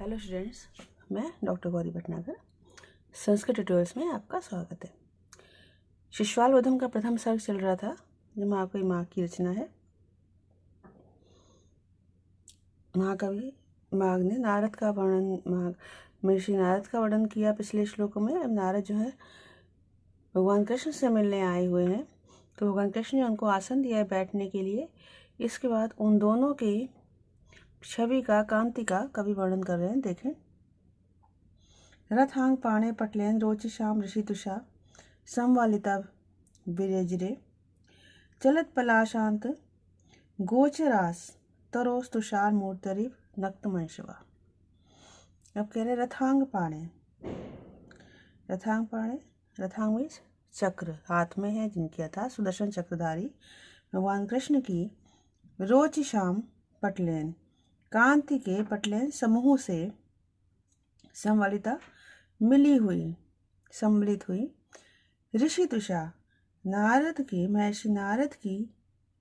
Hello students, मैं doctor Gauri Bhatnagar. Sanskrit tutorials में आपका स्वागत है। शिशुपाल वधम का प्रथम सर्ग चल रहा था, जो महाकवि माघ की रचना है। महाकवि माघ ने नारद का वर्णन महर्षि नारद का वर्णन किया पिछले श्लोकों में। अब नारद जो है भगवान कृष्ण से मिलने आए हुए हैं, तो भगवान कृष्ण ने उनको आसन दिया है बैठने के लिए। इसके बाद उन दोनों की छवि का, कांति का कवि वर्णन कर रहे हैं। देखें, रथांग पाणे पटलेन रोचिशाम ऋषितुषा संवालिता विरेजिरे चलत पलाशांत गोचरास तरोस तुषार मूर्तरिव नक्तमंशवा। अब कह रहे रथांग पाणे। रथांग पाणे, रथांग मीन्स चक्र हाथ में है जिनके, अर्थात सुदर्शन चक्रधारी भगवान कृष्ण की रोचिशाम पटलेन, कांति के पटलेन समूह से संवलिता मिली हुई, सम्मिलित हुई। ऋषि तुषा नारद की, महर्षि नारद की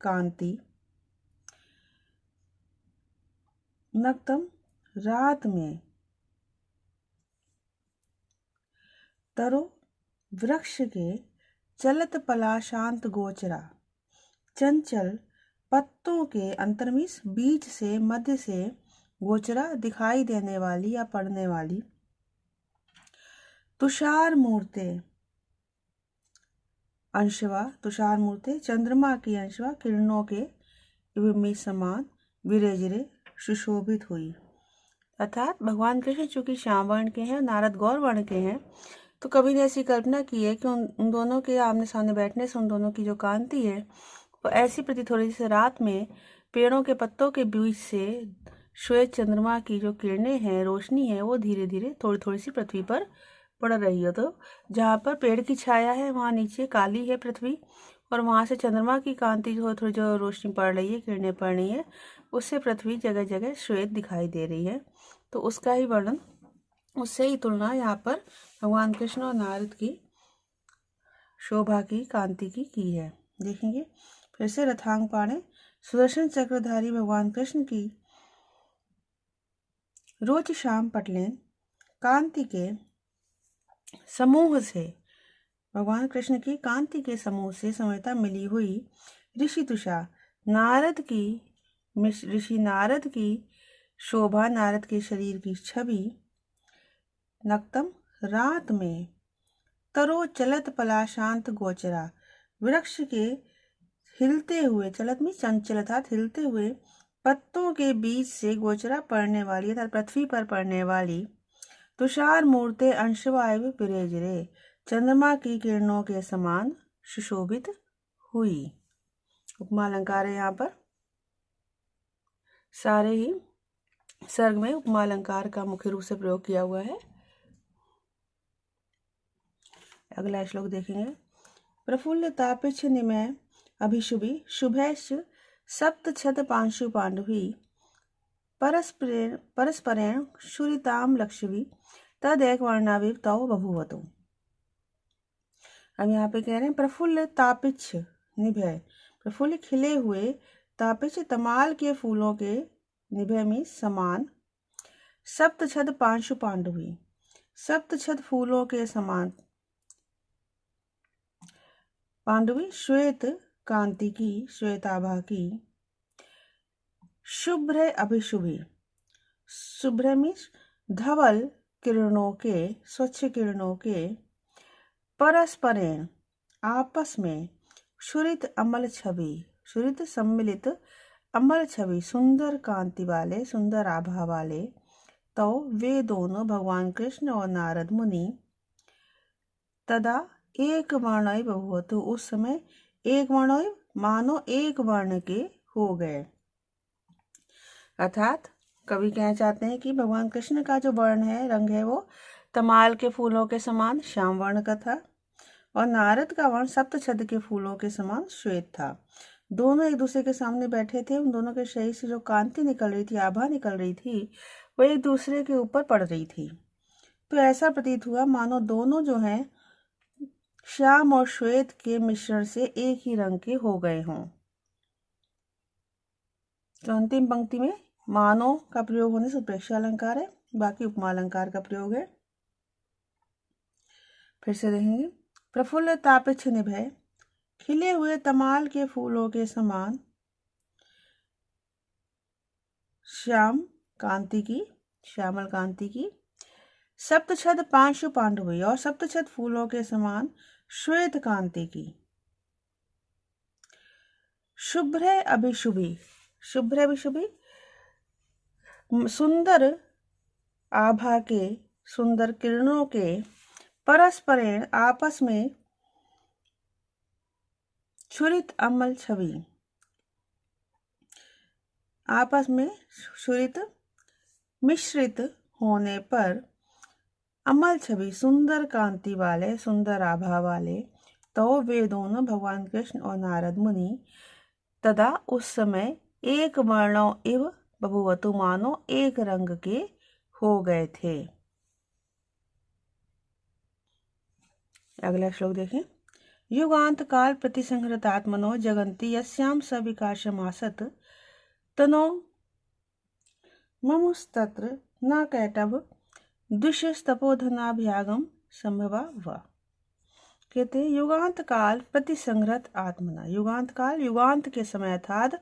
कांति। नक्तम रात में। तरो वृक्ष के चलत पलाशांत गोचरा, चंचल पत्तों के अंतर्मीस बीच से, मध्य से, गोचरा दिखाई देने वाली या पड़ने वाली। तुषार मूर्ते अंशवा, तुषार मूर्ते चंद्रमा की अंशवा किरणों के में समान विरेजिरे सुशोभित हुई। अर्थात भगवान कृष्ण चूंकि श्याम वर्ण के हैं, नारद गौर वर्ण के हैं, तो कवि ने ऐसी कल्पना की है कि उन दोनों के आमने सामने बैठने से उन दोनों की जो कांति है वो ऐसी प्रतीत हो रही जैसे रात में पेड़ों के पत्तों के बीच से श्वेत चंद्रमा की जो किरणें हैं, रोशनी है, वो धीरे धीरे थोड़ी थोड़ी सी पृथ्वी पर पड़ रही हो। तो जहाँ पर पेड़ की छाया है वहाँ नीचे काली है पृथ्वी, और वहाँ से चंद्रमा की कांति जो थोड़ी जो रोशनी पड़ रही है, किरणें पड़ रही है, उससे पृथ्वी जगह जगह श्वेत दिखाई दे रही है। तो उसका ही वर्णन, उससे ही तुलना यहाँ पर भगवान कृष्ण और नारद की शोभा की, कांति की है। देखेंगे फिर से, रथांग पाणे सुदर्शन चक्रधारी भगवान कृष्ण की रोज शाम पटलेन, कांति के समूह से, भगवान कृष्ण की कांति के समूह से समयता मिली हुई। ऋषि तुषा नारद की, ऋषि नारद की शोभा, नारद के शरीर की छवि। नक्तम रात में। तरो चलत पलाशांत गोचरा वृक्ष के हिलते हुए, चलत में चंचल अर्थात हिलते हुए पत्तों के बीच से, गोचरा पड़ने वाली अर्थात पृथ्वी पर पड़ने वाली। तुषार मूर्ते अंशवायु विरेजिरे चंद्रमा की किरणों के समान सुशोभित हुई। उपमा अलंकार है यहाँ पर। सारे ही सर्ग में उपमा अलंकार का मुख्य रूप से प्रयोग किया हुआ है। अगला श्लोक देखेंगे। प्रफुल्ल तापिच्छ निमय अभिशुभि शुभैश्च सप्त छद पांशु पांडवी परस्परेण शुरिताम लक्ष्मी तद एक वर्णाविव तव बभूवतु। अब यहाँ पे कह रहे हैं प्रफुल्ल तापिच्छ निभय, प्रफुल्ल खिले हुए, तापिच्छ तमाल के फूलों के, निभय में समान, सप्त छद पांशु पांडवी सप्त छद फूलों के समान, पांडवी श्वेत कांति की, श्वेताभा की। शुभ्र अभिशुभि, शुभ्र में धवल किरणों के, स्वच्छ किरणों के। परस्परेण आपस में, शुरित अमल छवि, शुरित सम्मिलित, अमल छवि सुंदर कांति वाले, सुंदर आभा वाले। तो वे दोनों भगवान कृष्ण और नारद मुनि तदा एक वर्णय बभूवतु, उस समय एक वर्णय मानो एक वर्ण के हो गए। अर्थात कवि कहना चाहते हैं कि भगवान कृष्ण का जो वर्ण है, रंग है, वो तमाल के फूलों के समान श्याम वर्ण का था, और नारद का वर्ण सप्तछद के फूलों के समान श्वेत था। दोनों एक दूसरे के सामने बैठे थे। उन दोनों के शरीर से जो कांति निकल रही थी, आभा निकल रही थी, वो एक दूसरे के ऊपर पड़ रही थी। तो ऐसा प्रतीत हुआ मानो दोनों जो हैं श्याम और श्वेत के मिश्रण से एक ही रंग के हो गए हों। तो अंतिम पंक्ति में मानो का प्रयोग होने से उत्प्रेक्षा अलंकार है। बाकी उपमा अलंकार का प्रयोग है। फिर से देखेंगे। प्रफुल्ल तापछ निभय, खिले हुए तमाल के फूलों के समान, श्याम कांति की, श्यामल कांति की, सप्तछद पांशु पांडुई, और सप्तछद फूलों के समान श्वेत कांति की, शुभ्रे अभिशुभि, शुभ्रे अभिशुभि, सुंदर आभा के, सुंदर किरणों के, परस्परेण आपस में छुरित अमल छवि, आपस में छुरित मिश्रित होने पर अमल छवि, सुंदर कांति वाले, सुंदर आभा वाले, तो वे दोनों भगवान कृष्ण और नारद मुनि तदा उस समय एक वर्णों इव बभुवतु, मानो एक रंग के हो गए थे। अगला श्लोक देखें। युगांत काल प्रतिसंहृतात्मनो जगन्ति यस्याम सविकाशमासत, तनो ममुस्तत्र न कैटभ दुष्यस्तपोधनाभ्यागम संभवा वा। कहते हैं युगांत काल प्रतिसंहृत आत्मना, युगांत काल युगांत के समय अर्थात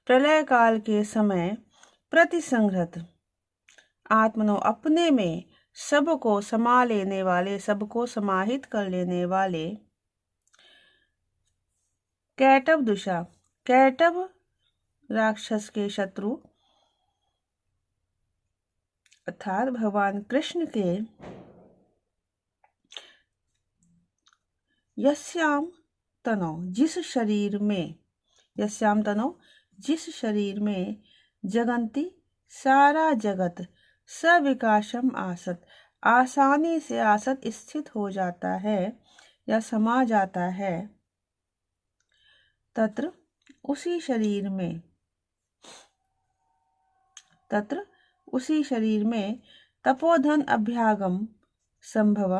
प्रलय काल के समय प्रतिसंहृत आत्मनो अपने में सबको समा लेने वाले, सबको समाहित कर लेने वाले, कैटभ दुषा, कैटभ राक्षस के शत्रु अर्थात भगवान कृष्ण के, यस्याम तनो जिस शरीर में, यस्याम तनो जिस शरीर में, जगंती सारा जगत, सविकाशम आसत आसानी से आसत स्थित हो जाता है या समा जाता है, तत्र उसी शरीर में, तत्र उसी शरीर में तपोधन अभ्यागम संभव,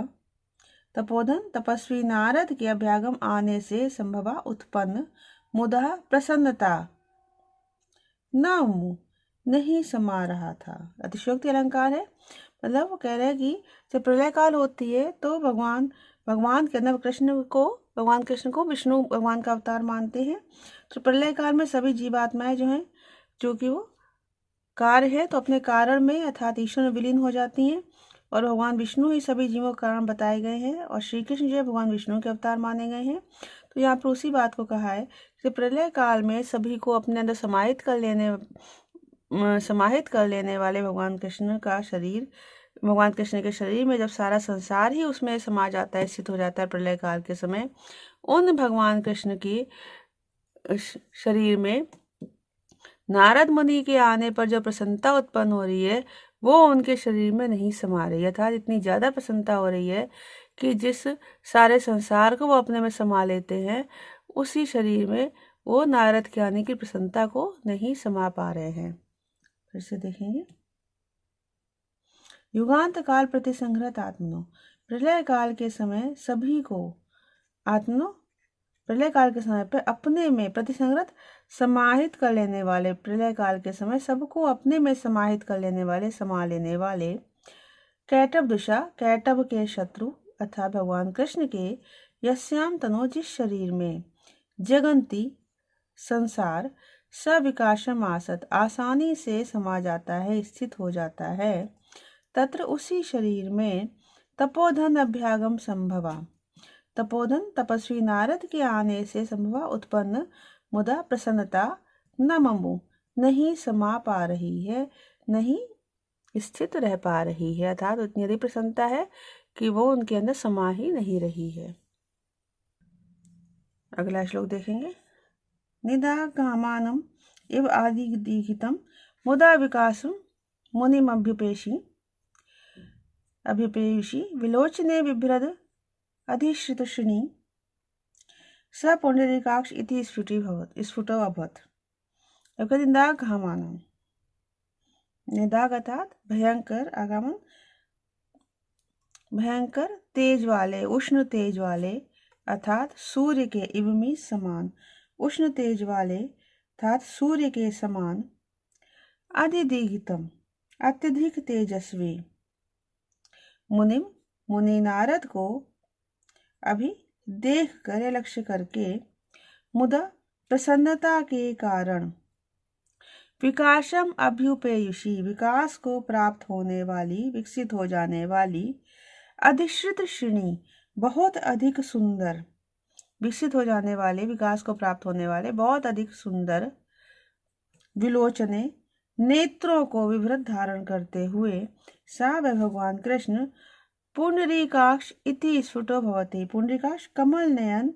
तपोधन तपस्वी नारद के अभ्यागम आने से संभवा उत्पन्न, मुदा प्रसन्नता न नहीं समा रहा था। अतिशयोक्ति अलंकार है, मतलब वो कह रहे हैं कि जब प्रलय काल होती है तो भगवान के अंदर भगवान कृष्ण को विष्णु भगवान का अवतार मानते हैं। तो प्रलय काल में सभी जीवात्माएं जो हैं, जो कि वो कार्य है तो अपने कारण में अर्थात ईश्वर में विलीन हो जाती हैं, और भगवान विष्णु ही सभी जीवों का कारण बताए गए हैं, और श्री कृष्ण जो है भगवान विष्णु के अवतार माने गए हैं। तो यहाँ पर उसी बात को कहा है कि प्रलय काल में सभी को अपने अंदर समाहित कर लेने वाले भगवान कृष्ण का शरीर, भगवान कृष्ण के शरीर में जब सारा संसार ही उसमें समा जाता है, स्थित हो जाता है प्रलय काल के समय, उन भगवान कृष्ण की शरीर में नारद मुनि के आने पर जो प्रसन्नता उत्पन्न हो रही है वो उनके शरीर में नहीं समा रही है, अर्थात इतनी ज़्यादा प्रसन्नता हो रही है कि जिस सारे संसार को वो अपने में समा लेते हैं, उसी शरीर में वो नारद के आने की प्रसन्नता को नहीं समा पा रहे हैं। फिर से देखेंगे। युगांत काल प्रतिसंहृत आत्मनो, प्रलय काल के समय सभी को आत्मनो, प्रलय काल के समय पर अपने में प्रतिसंहृत समाहित कर लेने वाले, प्रलय काल के समय सबको अपने में समाहित कर लेने वाले, समा लेने वाले, कैटभ दुषा, कैटभ के शत्रु अर्थात भगवान कृष्ण के, यस्याम तनो जिस शरीर में, जगंती संसार, सविकाशम आसत आसानी से समा जाता है, स्थित हो जाता है, तत्र उसी शरीर में तपोधन अभ्यागम संभवा, तपोधन तपस्वी नारद के आने से संभवा उत्पन्न, मुदा प्रसन्नता न ममु नहीं समा पा रही है, नहीं स्थित रह पा रही है, अर्थात इतनी अधिक प्रसन्नता है कि वो उनके अंदर समा ही नहीं रही है। अगला श्लोक देखेंगे। निदा कामानम इव आदि दीहितम मुदा विकासम मुनिमभ्युपेशी अभ्युपेयसी विलोचने बिभ्रद अधिश्रितश्रेणी स पुंडरीकाक्ष इति स्फुटो अभवत्। निदाग घामानम, निदाग अर्थात भयंकर, आगमन भयंकर तेज वाले, उष्ण तेज वाले अर्थात सूर्य के, इवमी समान, उष्ण तेज वाले अर्थात सूर्य के समान, अधिदीघितम अत्यधिक तेजस्वी। मुनिम मुनि नारद को अभी देख कर या लक्ष्य करके, मुदा प्रसन्नता के कारण, विकासम अभ्युपेयुषी विकास को प्राप्त होने वाली, विकसित हो जाने वाली, अधिश्रित श्रेणी बहुत अधिक सुंदर, विकसित हो जाने वाले, विकास को प्राप्त होने वाले बहुत अधिक सुंदर, विलोचने नेत्रों को विवृत धारण करते हुए, सा वह भगवान कृष्ण पुंडरीकाक्ष इति स्फुटो भवति। पुंडरीकाक्ष कमल नयन,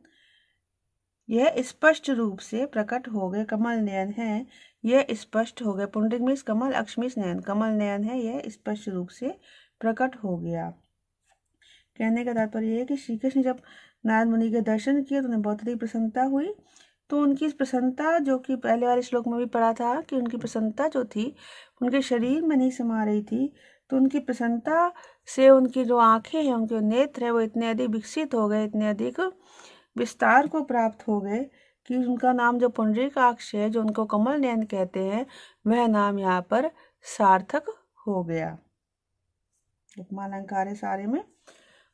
यह स्पष्ट रूप से प्रकट हो गए। कमल नयन है, यह स्पष्ट हो गए। पुंडरीक मीन्स कमल, अक्ष मीन्स नयन। कमल नयन है, यह स्पष्ट रूप से प्रकट हो गया। कहने का तात्पर्य है कि श्री कृष्ण जब नारद मुनि के दर्शन किए तो उन्हें बहुत अधिक प्रसन्नता हुई। तो उनकी प्रसन्नता, जो कि पहले वाले श्लोक में भी पढ़ा था कि उनकी प्रसन्नता जो थी उनके शरीर में नहीं समा रही थी, तो उनकी प्रसन्नता से उनकी जो आंखें हैं, उनके नेत्र है, वो इतने अधिक विकसित हो गए, इतने अधिक विस्तार को प्राप्त हो गए कि उनका नाम जो पुंडरीकाक्ष है, जो उनको कमल नयन कहते हैं, वह नाम यहाँ पर सार्थक हो गया। उपमा अलंकार है सारे में।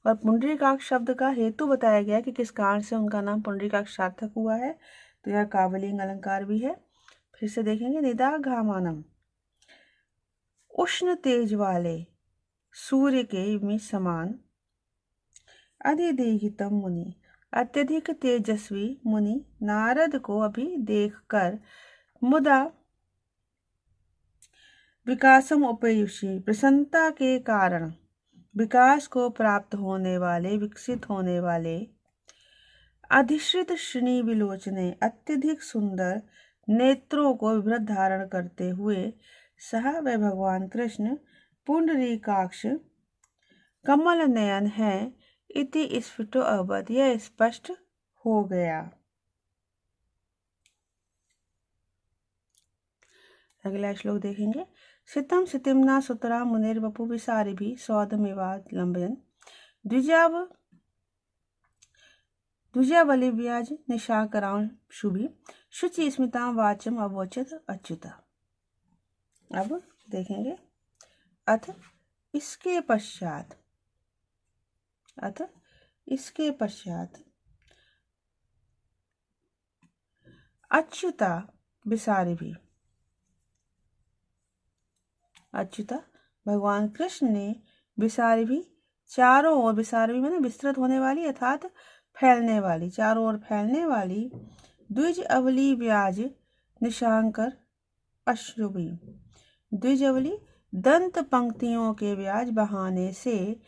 और पुंडरीकाक्ष शब्द का हेतु बताया गया कि किस कारण से उनका नाम पुंडरीकाक्ष सार्थक हुआ है। तो यह कावलिंग अलंकार भी है। फिर से देखेंगे, निदाघामानम, उष्ण तेज वाले सूर्य के में समान, अधिदेहितम मुनि, अत्यधिक तेजस्वी मुनि नारद को अभी देखकर, मुदा विकासम उपेयुषी प्रसन्नता के कारण, विकास को प्राप्त होने वाले, विकसित होने वाले, अधिश्रित श्रेणी विलोचने अत्यधिक सुंदर नेत्रों को विवृत धारण करते हुए, सह वह भगवान कृष्ण पुंडरीकाक्ष कमल नयन है, इति स्फुटो अवबत, यह स्पष्ट हो गया। अगला श्लोक देखेंगे, सितम सितिम्ना सुतरा मुनिर वपु विसारिभि सौधमेवाद लंबयन, द्विजावलिव्याज निशाकरां शुभि शुचि स्मितां वाचम अवोचत अच्युता। अब देखेंगे, अथ इसके पश्चात अच्युता विसारिभि, अच्युता भगवान कृष्ण ने विसारिभि चारों ओर, विसारिभि माने विस्तृत होने वाली अर्थात फैलने वाली, चारों ओर फैलने वाली, द्विज अवली व्याज निशांकर अश्रुभि, द्विज अवली दंत पंक्तियों के व्याज बहाने से,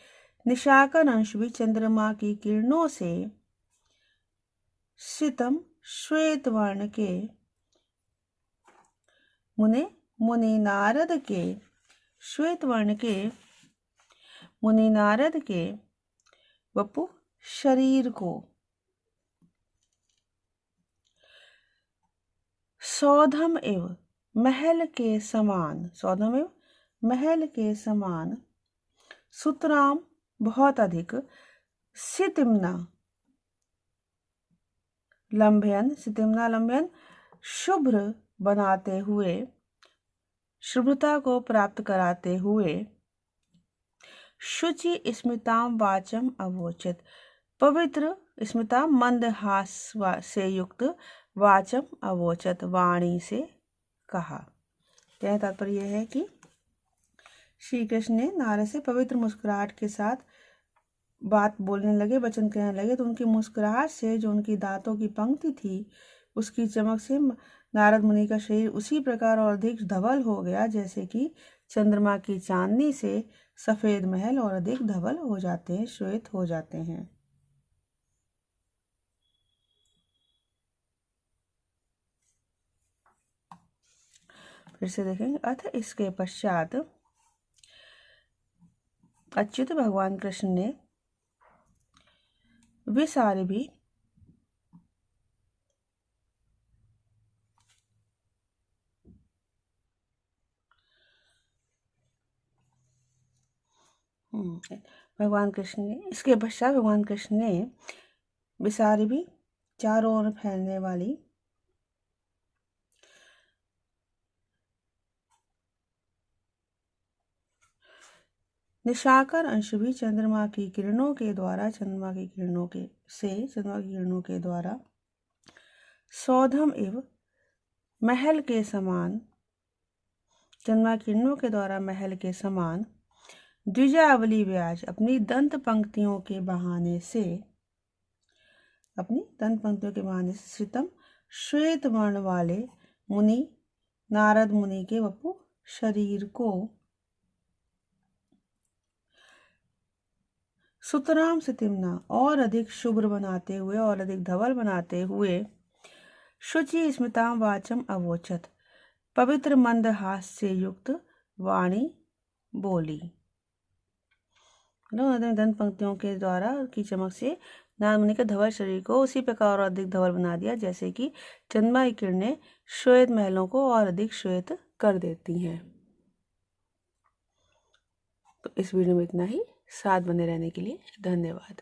निशाकर अंश भी चंद्रमा की किरणों से, सितम श्वेत वर्ण के मुनि नारद के, श्वेत वर्ण के मुनि नारद के वपु शरीर को, सौधम एव महल के समान, सौधम एव महल के समान, सुतराम बहुत अधिक, सितिम्ना लंबयन, सितिम्ना लंबयन शुभ्र बनाते हुए, शुभ्रता को प्राप्त कराते हुए, शुचि स्मिताम वाचम अवोचत, पवित्र स्मिता मंदहास से युक्त, वाचम अवोचत वाणी से कहा। क्या तात्पर्य यह है कि श्री कृष्ण ने नारद से पवित्र मुस्कुराहट के साथ बात बोलने लगे, वचन कहने लगे। तो उनकी मुस्कुराहट से जो उनकी दांतों की पंक्ति थी, उसकी चमक से नारद मुनि का शरीर उसी प्रकार और अधिक धवल हो गया जैसे कि चंद्रमा की चांदनी से सफेद महल और अधिक धवल हो जाते हैं, श्वेत हो जाते हैं। फिर से देखेंगे, अथ इसके पश्चात अच्युत भगवान कृष्ण ने विसारिभि भगवान कृष्ण ने, इसके पश्चात भगवान कृष्ण ने विसारिभि चारों ओर फैलने वाली, निशाकर अंश भी चंद्रमा की किरणों के द्वारा सौधम एवं महल के समान चंद्रमा की किरणों के द्वारा महल के समान द्विजावली व्याज अपनी दंत पंक्तियों के बहाने से श्रितम श्वेत वर्ण वाले मुनि नारद मुनि के वपु शरीर को सुतराम से तिमना और अधिक शुभ्र बनाते हुए और अधिक धवल बनाते हुए शुचि स्मिताम वाचम अवोचत पवित्र मंद हास्य से युक्त वाणी बोली। दंत पंक्तियों के द्वारा की चमक से नारद मुनि के धवल शरीर को उसी प्रकार और अधिक धवल बना दिया जैसे कि चंद्रमा की किरणें श्वेत महलों को और अधिक श्वेत कर देती हैं। तो इस वीडियो में इतना ही। साथ बने रहने के लिए धन्यवाद।